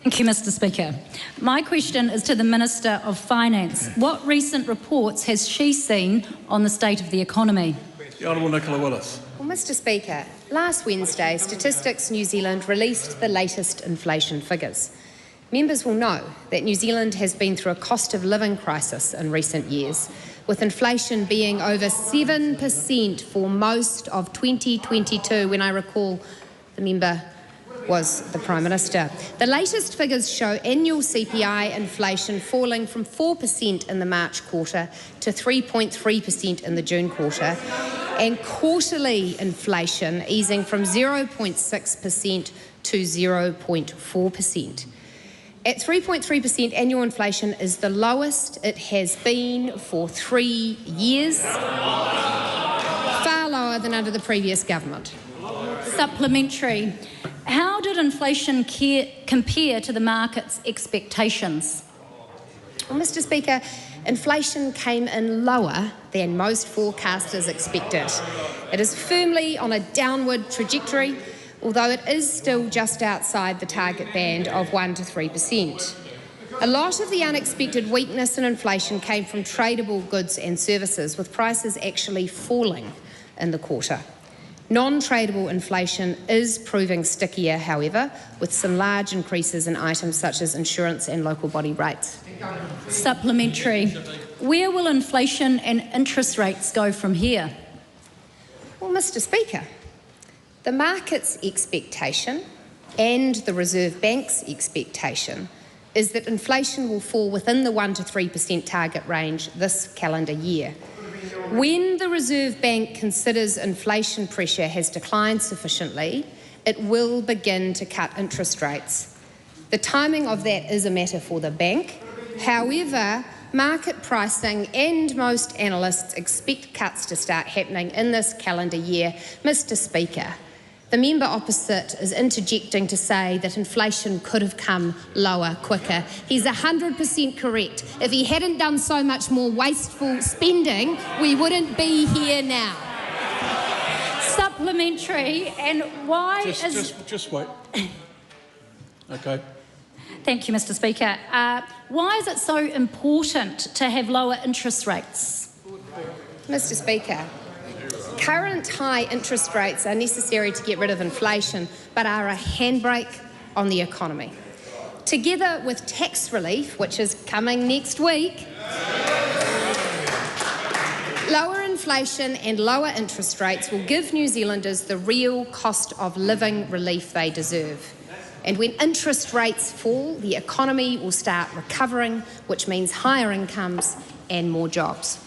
Thank you, Mr Speaker. My question is to the Minister of Finance. What recent reports has she seen on the state of the economy? The Hon Nicola Willis. Well, Mr Speaker, last Wednesday, Statistics New Zealand released the latest inflation figures. Members will know that New Zealand has been through a cost of living crisis in recent years, with inflation being over 7% for most of 2022, when I recall the member was the Prime Minister. The latest figures show annual CPI inflation falling from 4% in the March quarter to 3.3% in the June quarter, and quarterly inflation easing from 0.6% to 0.4%. At 3.3%, annual inflation is the lowest it has been for 3 years, far lower than under the previous government. Supplementary. How did inflation compare to the market's expectations? Well, Mr Speaker, inflation came in lower than most forecasters expected. It is firmly on a downward trajectory, although it is still just outside the target band of 1 to 3%. A lot of the unexpected weakness in inflation came from tradable goods and services, with prices actually falling in the quarter. Non-tradable inflation is proving stickier, however, with some large increases in items such as insurance and local body rates. Supplementary. Where will inflation and interest rates go from here? Well, Mr Speaker, the market's expectation and the Reserve Bank's expectation is that inflation will fall within the 1 to 3% target range this calendar year. When the Reserve Bank considers inflation pressure has declined sufficiently, it will begin to cut interest rates. The timing of that is a matter for the bank. However, market pricing and most analysts expect cuts to start happening in this calendar year. Mr Speaker, the member opposite is interjecting to say that inflation could have come lower quicker. He's 100% correct. If he hadn't done so much more wasteful spending, we wouldn't be here now. Supplementary. And why Just wait. Okay. Thank you, Mr Speaker. Why is it so important to have lower interest rates? Mr Speaker, current high interest rates are necessary to get rid of inflation, but are a handbrake on the economy. Together with tax relief, which is coming next week, lower inflation and lower interest rates will give New Zealanders the real cost of living relief they deserve. And when interest rates fall, the economy will start recovering, which means higher incomes and more jobs.